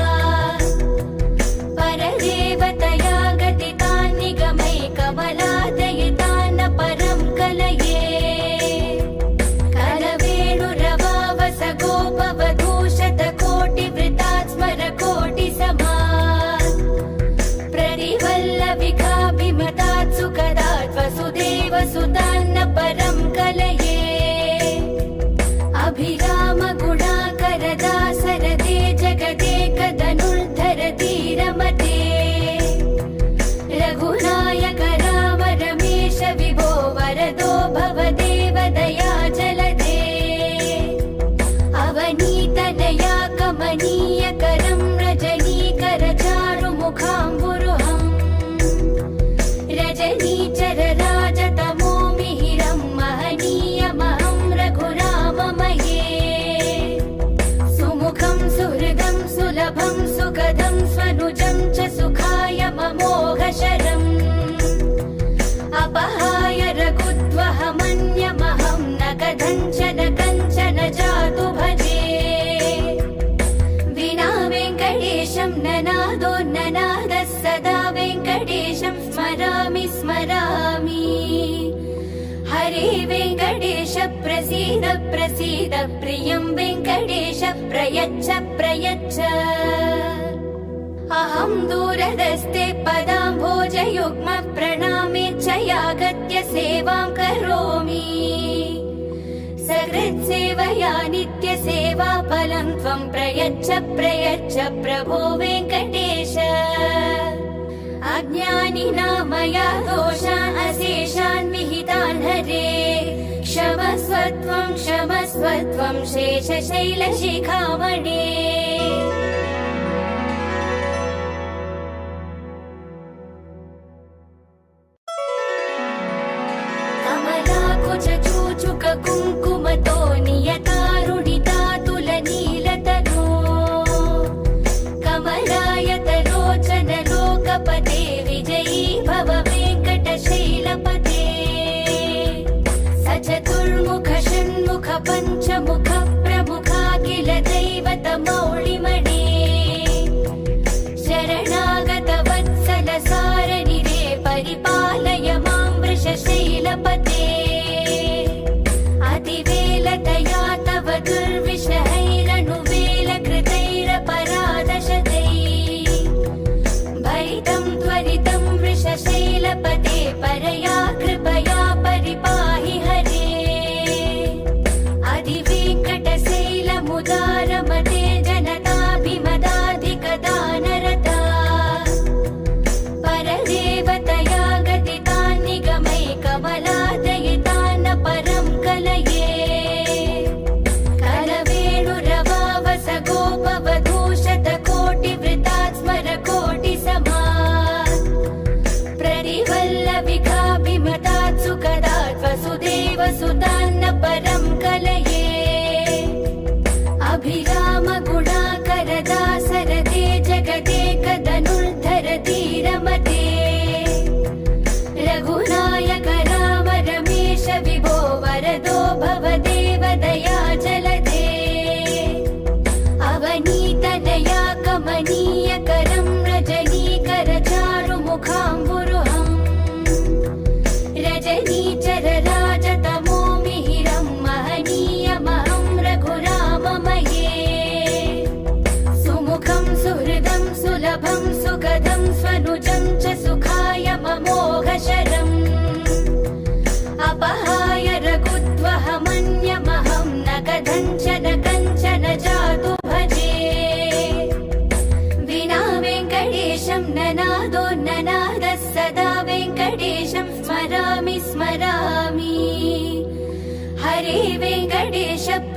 परदेवतया गतितान् निगमैकमलादयितान् परं कलये करवेणुरवावस गोपवधूशतकोटिवृतात् स्मरकोटिसमात् प्रतिवल्लविकाभिमतात् सुखदात् वसुदेवसुतान्न परं कलये अभिरामगुणाकरदासरदे जगदेकधनुर्धर धीरमते रघुनायक राम रमेश विभो वरदो भवदेव दया जलदे अवनीतनया कमनीयकरं रजनीकर चारुमुखाम्बुरुहम् रजनीचर राजतमो मिहिरं महनीयमहं रघुराममये सुमुखं सुहृदं सुलभं सुखदं स्वनुजं च सुखाय ममोघशरम् अपहाय रघुद्वहमन्यमहं न कथञ्चन जातु भजे विना वेङ्कटेशं ननादो ननादः सदा वेङ्कटेशं स्मरामि स्मरामि हरे वेङ्कटेश प्रसीद प्रसीद प्रियं वेङ्कटेश प्रयच्छ प्रयच्छ अहं दूरदस्ते पदाम्भोजयुग्म प्रणामेच्छयागत्य सेवां करोमि सकृत्सेवया नित्यसेवाफलं त्वं प्रयच्छ प्रयच्छ प्रभो वेङ्कटेश अज्ञानिना मया दोषान् अशेषान् विहितान् हरे क्षमस्व त्वं शेषशैलशिखामणे कमलाकुचूचुक कुङ्कुमतो नियतारुणितातुलनीलतनो कमलायतलोचन लोकपते विजयी भव वेङ्कटशैलपते सचतुर्मुख षण्मुख पञ्चमुख प्रमुखाखिल दैवतमौळिमणे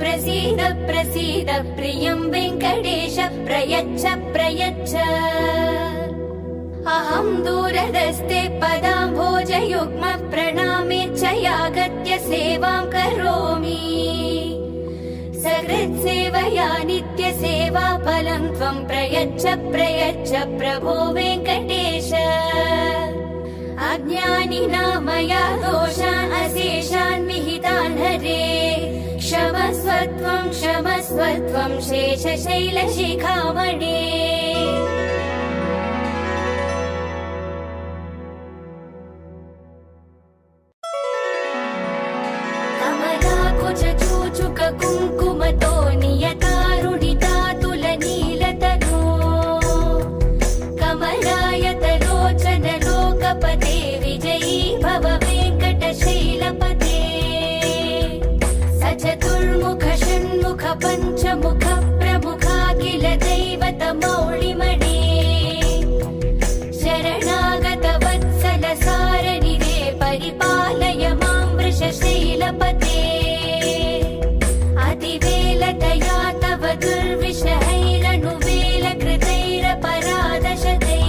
प्रसीद प्रसीद प्रियं वेङ्कटेश प्रयच्छ प्रयच्छ अहं दूरदस्ते पदाम्भोजयुग्म प्रणामेच्छयागत्य सेवां करोमि सकृत्सेवया नित्यसेवाफलं त्वं प्रयच्छ प्रयच्छ प्रभो वेङ्कटेश अज्ञानिना मया दोषान् अशेषान् विहितान् हरे क्षमस्व त्वं शेषशैलशिखामणे कमलाकुचूचुक कुङ्कुमतो नियतारुणिता तुलनीलतनो कमलायतलोचन लोकपते विजयी भव वेङ्कटशैलपते सचतुर्मुख षण्मुख पञ्चमुख प्रमुखा किल दैवतमौळिमणे शरणागत वत्सल सारनिधे परिपालय मां वृषशैलपते अतिवेलतया तव दुर्विषहैरनुवेलकृतैरपराधशतैः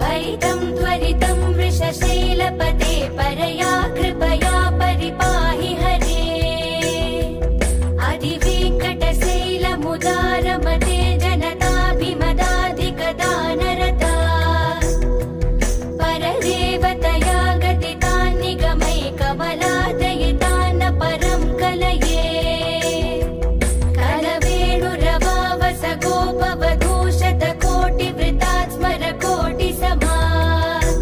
भरितं त्वरितं वृषशैलपते परया कृपया परिपाहि हरे अधिवेङ्कटशैलमुदारमते जनताभिमदाधिकदानरता परदेवतया गतितान् निगमैकमलादयितान् परं कलये कलवेणुरवावस गोपवधूशतकोटिवृतात् स्मरकोटिसमात्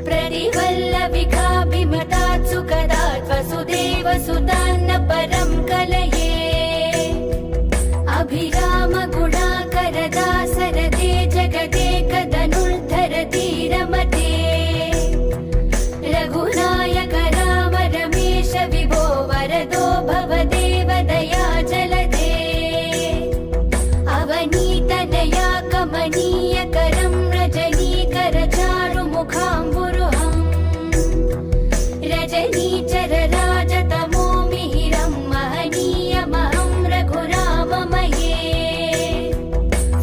प्रतिवल्लविकाभिमतात् सुखदात् वसुदेवसुतान्न परं कलये अभिराम गुणाकर दासरथे जगदेकधनुर्धर धीरमते रघुनायक राम रमेश विभो वरदो भवदेव दया जलदे अवनीतनया कमनीयकरं रजनीकर चारुमुखाम्बुरुहम् रजनीचर राजतमो मिहिरं महनीयमहं रघुराममये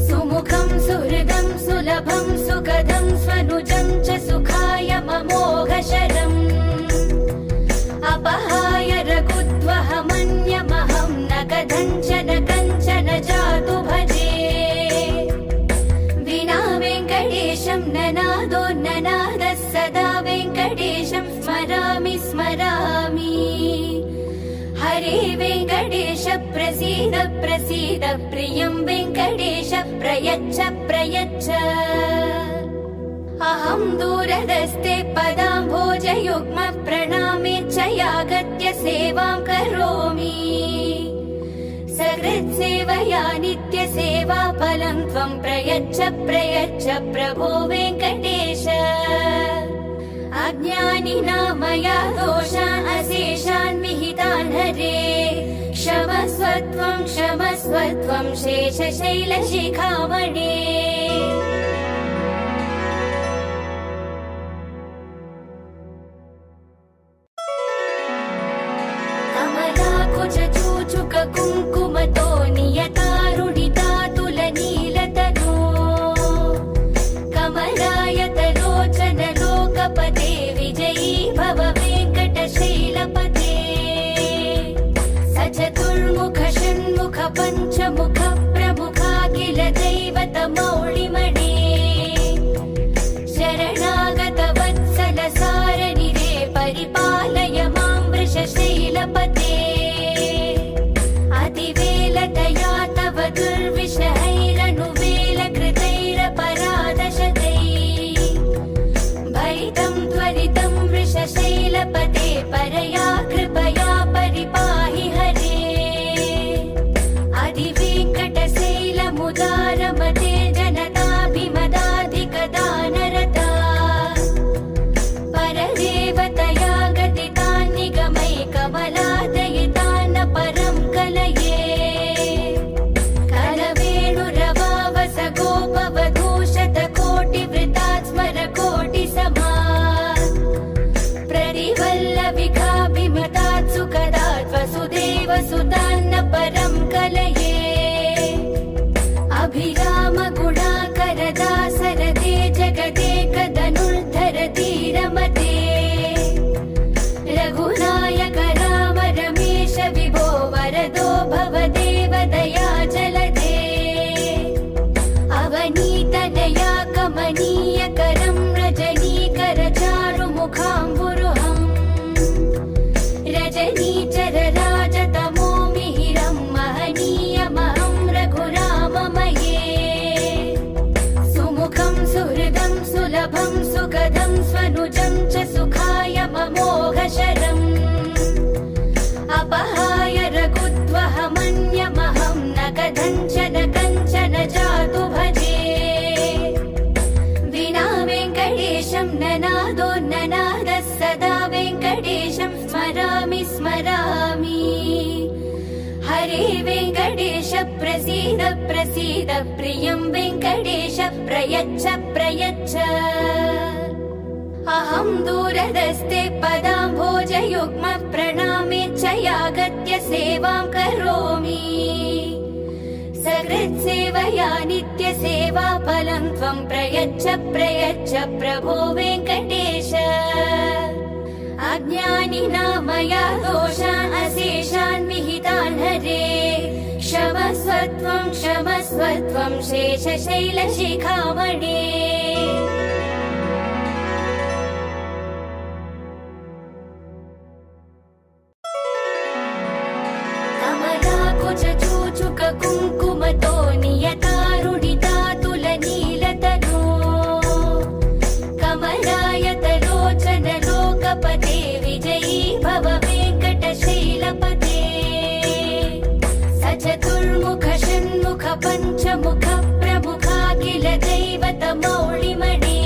सुमुखं सुहृदं सुलभं सुखदं स्वनुजं च सुखाय ममोघशरम् अपहाय रघुत्वहमन्यमहं न कथञ्चन जातु भजे विना वेङ्कटेशं ननादो ननादः सदा वेङ्कटेशं स्मरामि स्मरामि हरे वेङ्कटेश प्रसीद प्रसीद प्रियं वेङ्कटेश प्रयच्छ प्रयच्छ अहं दूरदस्ते पदाम्भोजयुग्म प्रणामेच्छयागत्य सेवां करोमि सकृत्सेवया नित्यसेवाफलं त्वं प्रयच्छ प्रयच्छ प्रभो वेङ्कटेश अज्ञानिना मया दोषान् अशेषान् विहितान् हरे क्षमस्व त्वं शेषशैलशिखामणे कमलाकुचूचुक कुङ्कुमतो नियतारुणिता तुलनीलतनो कमलायतलोचन लोकपते विजयी भव वेङ्कटशैलपते सचतुर्मुख षण्मुख पञ्चमुख प्रमुखा किल दैवतमौळिमणे वसुदेवसुतान्न परं कलये अभिराम गुणाकर दासरथे जगदेकधनुर्धरधीरमते रघुनायक राम रमेश विभो वरदो भवदेव दया जलदे अवनीतनया कमनीयकरं रजनीकर चारुमुखाम्बुरुहम् रजनीचर राजतमो मिहिरं महनीयमहं रघुराममये सुमुखं सुहृदं सुलभं सुखदं स्वनुजं च सुखाय ममोघशरम् अपहाय रघुत्वहमन्यमहं न कथञ्चन कञ्चन जातु भजे विना वेङ्कटेशं ननादो ननादः सदा वेङ्कटेशं स्मरामि स्मरामि हरे वेङ्कटेश प्रसीद प्रसीद प्रियं वेङ्कटेश प्रयच्छ प्रयच्छ अहं दूरदस्ते पदाम्भोजयुग्म प्रणामेच्छयागत्य सेवां करोमि सकृत्सेवया नित्यसेवा फलं त्वं प्रयच्छ प्रयच्छ प्रभो वेङ्कटेश अज्ञानिनां मया दोषान् अशेषान् विहितान् हरे क्षमस्व त्वं शेषशैलशिखामणे कुङ्कुमतो नियतारुणितातुलनीलतनो कमलायतलोचन लोकपते विजयी भव वेङ्कटशैलपते सचतुर्मुख षण्मुख पञ्चमुख प्रमुखाखिल दैवतमौळिमणे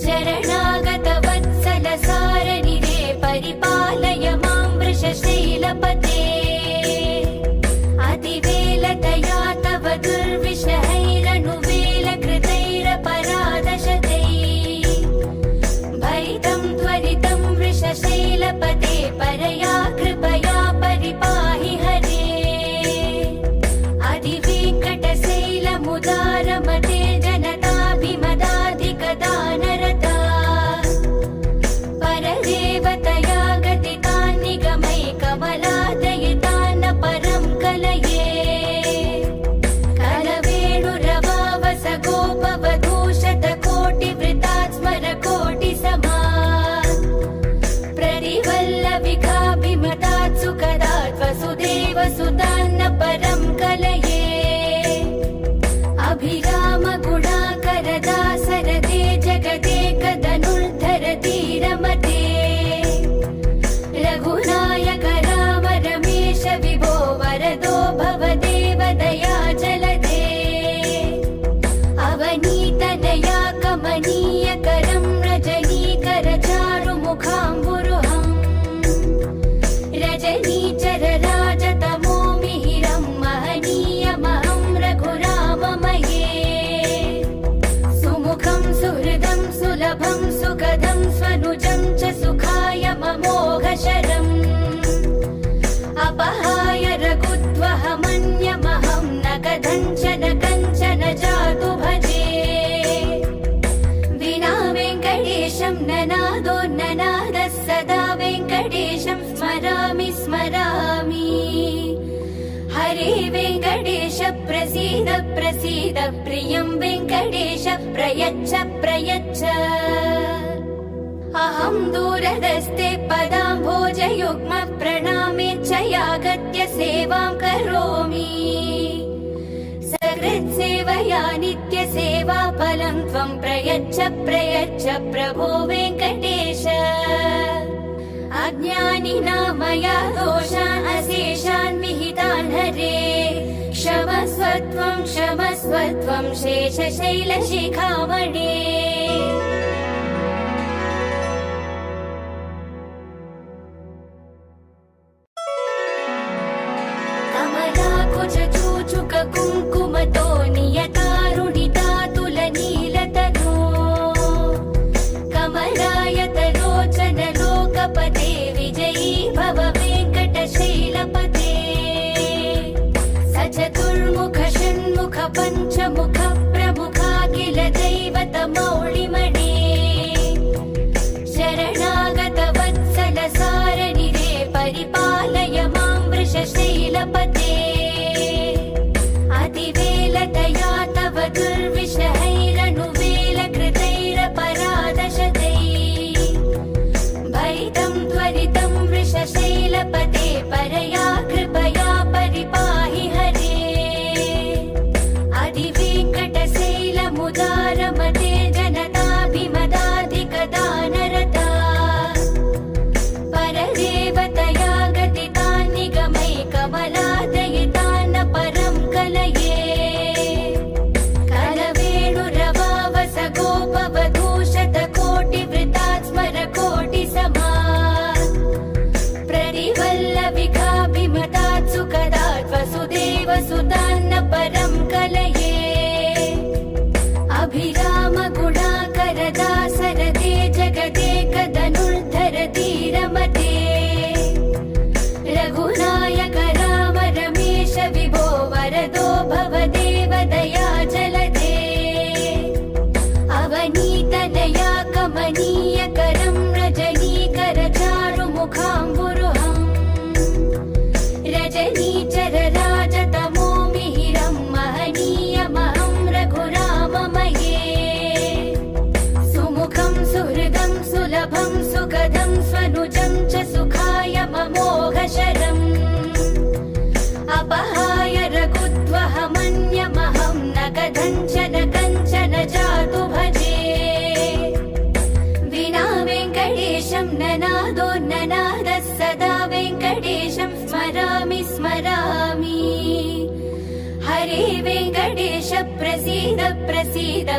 शरणागत वत्सल सारनिरे परिपालय मां वृषशैलपते अतिवेलतया तव दुर्विषहैरनुवेलकृतैरपराधशतैः भरितं त्वरितं वृषशैलपते परया कृपया परिपाहि हरे अधिवेङ्कटशैलमुदारमते जनताभिमदाधिकदानरता परदेवतया गतितान् निगमैकमलादयितान् परं कलये कलवेणुरवावस गोपवधूशतकोटिवृतात् स्मरकोटिसमात् प्रदिवल्लविकाभिमतात् सुखदात् वसुदेवसुतान्न परं कलये अभिराम गुणाकर दासरथे जगदेकधनुर्धरधीरमते रघुनायक राम रमेश विभो वरदो भवदेव दया जलदे अवनीतनया कमनीयकरं रजनीकर चारुमुखाम्बुरुहम् रजनीचर राजतमो मिहिरं महनीयमहं रघुराममये सुमुखं सुहृदं सुलभं सुखदं स्वनुजं च सुखाय ममोघशरम् अपहाय रघुत्वहमन्यमहं न कथञ्चन कञ्चन जातु भजे विना वेङ्कटेशं ननादो ननादः सदा वेङ्कटेशं स्मरामि स्मरामि हरे वेङ्कटेश प्रसीद प्रसीद प्रियं वेङ्कटेश प्रयच्छ प्रयच्छ अहं दूरदस्ते पदाम्भोजयुग्म प्रणामेच्छयागत्य सेवां करोमि सकृत्सेवया नित्यसेवा फलं त्वं प्रयच्छ प्रयच्छ प्रभो वेङ्कटेश अज्ञानिनां मया दोषान् अशेषान् विहितान् हरे क्षमस्व त्वं शेषशैलशिखामणे कुङ्कुमतो नियतारुणितातुलनीलतनो कमलायतलोचन लोकपते विजयी भव वेङ्कटशैल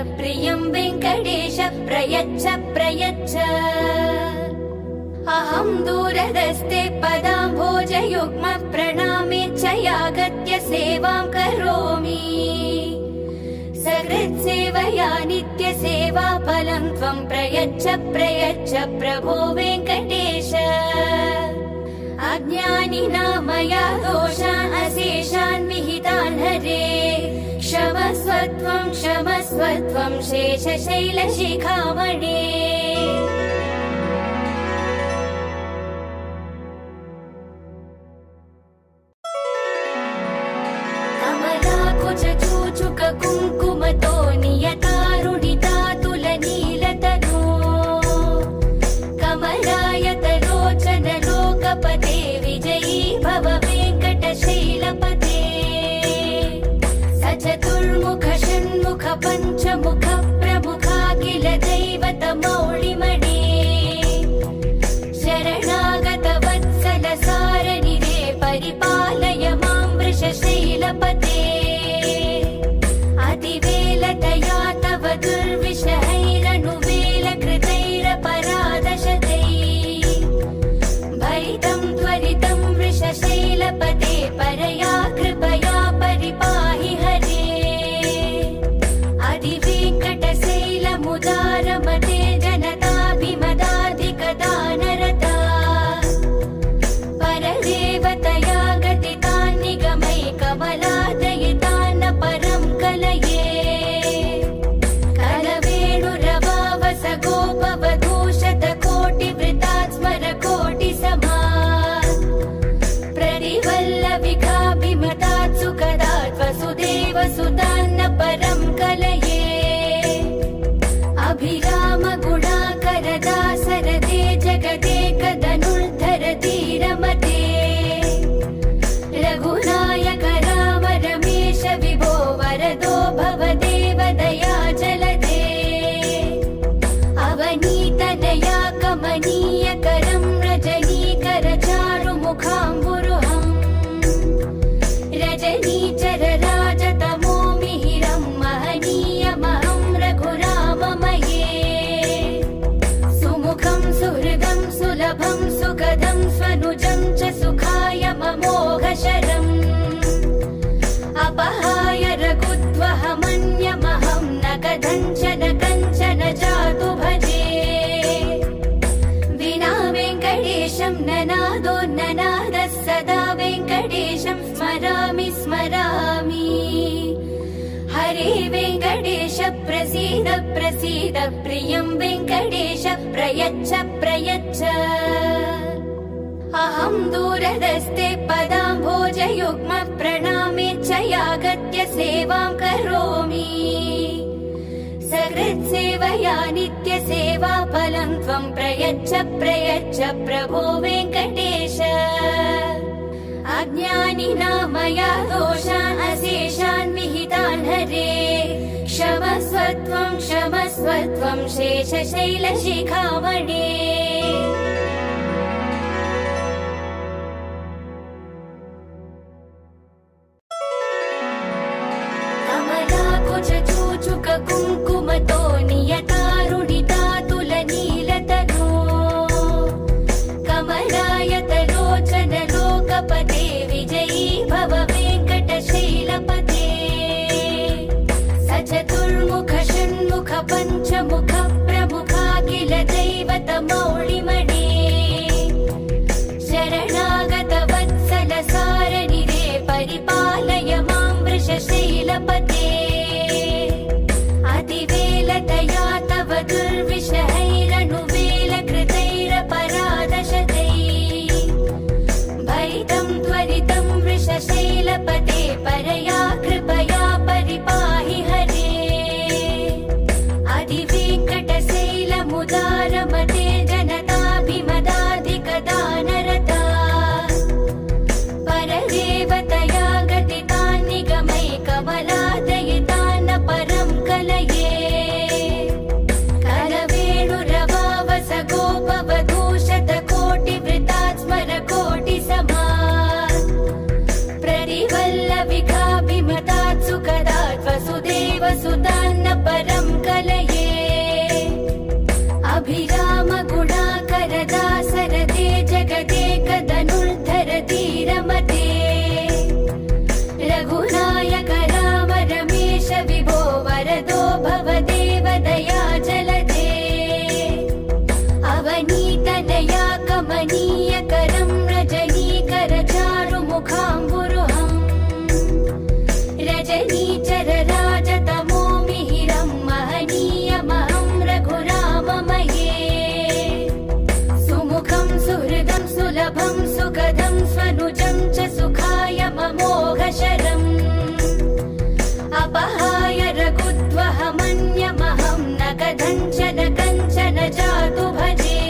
प्रियं वेङ्कटेश प्रयच्छ प्रयच्छ। अहं दूरदस्ते पदाम्भोजयुग्म प्रणामेच्छयागत्य सेवां करोमि। सकृत्सेवया नित्यसेवाफलं त्वं प्रयच्छ प्रयच्छ प्रभो वेङ्कटेश। अज्ञानिना मया दोषान् अशेषान् विहितान् हरे। क्षमस्व त्वं शेषशैलशिखामणे। कमलाकुचूचुक कुङ्कुमतो नियतारुणितातुलनीलतनो। कमलायतलोचन लोकपते विजयी भव वेङ्कटशैलपते। चतुर्मुख षण्मुख पञ्चमुख प्रमुखाखिल दैवतमौळिमणे। शरणागत वत्सल सारनिधे परिपालय मां वृषशैलपते। अतिवेलतया तव दुर्विषहैरनुवेलकृतैरपराधशतैः। भरितं त्वरितं वृषशैलपते परया कृपया परिपाहि हरे। अधिवेङ्कटशैलमुदारमते जनताभिमदाधिकदानरता। परदेवतया गतितान् निगमैकमलादयितान् परं कलये। कलवेणुरवावस गोपवधूशतकोटिवृतात् स्मरकोटिसमात्। प्रतिवल्लविकाभिमतात् सुखदात् वसुदेवसुतान्न परं कलये। अभिराम गुणाकर दासरथे जगदेकधनुर्धर धीरमते। रघुनायक राम रमेश विभो वरदो भवदेव दया जलदे। अवनीतनया कमनीयकरं रजनीकर चारुमुखाम्बुरुहम्। रजनीचर राजतमो मिहिरं महनीयमहं रघुराममये। सुमुखं सुहृदं सुलभं सुखदं स्वनुजं च सुखाय ममोघशरम्। अपहाय रघुत्वहमन्यमहं न कथञ्चन कञ्चन जातु भजे। विना वेङ्कटेशं ननादो ननादः सदा वेङ्कटेशं स्मरामि स्मरामि। हरे वेङ्कटेश प्रसीद प्रसीद प्रियं वेङ्कटेश प्रयच्छ प्रयच्छ। अहं दूरदस्ते पदाम्भोजयुग्म प्रणामेच्छयागत्य सेवां करोमि। सकृत्सेवया नित्यसेवाफलं त्वं प्रयच्छ प्रयच्छ प्रभो वेङ्कटेश। अज्ञानिना मया दोषान् अशेषान् विहितान् हरे। क्षमस्व त्वं शेषशैलशिखामणे। कमलाकुचूचुक कुङ्कुमतो नियतारुणितातुलनीलतनो। कमलायतलोचन लोकपते विजयी भव वेङ्कटशैलपते। चतुर्मुख षण्मुख पञ्चमुख प्रमुखाखिल दैवतमौळिमणे। शरणागत वत्सल सारनिधे परिपालय मां वृषशैलपते। अतिवेल मनुजं च सुखाय ममोघशरम् अपहाय रघुद्वहमन्यमहं न कथञ्चन कञ्चन जातु भजे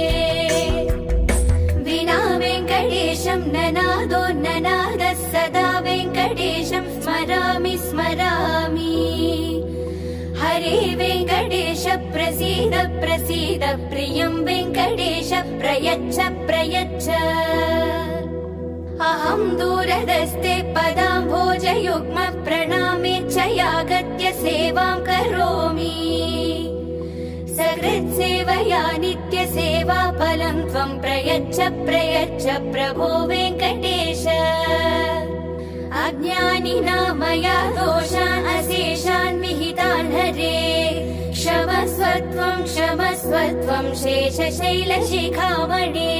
विना वेङ्कटेशं ननादो ननादः सदा वेङ्कटेशं स्मरामि स्मरामि हरे वेङ्कटेश प्रसीद प्रसीद प्रियं वेङ्कटेश प्रयच्छ प्रयच्छ अहं दूरदस्ते पदाम्भोजयुग्म प्रणामेच्छयागत्य सेवां करोमि सकृत्सेवया नित्यसेवा फलं त्वं प्रयच्छ प्रयच्छ प्रभो वेङ्कटेश अज्ञानिना मया दोषान् अशेषान् विहितान् हरे क्षमस्व त्वं शेषशैलशिखामणे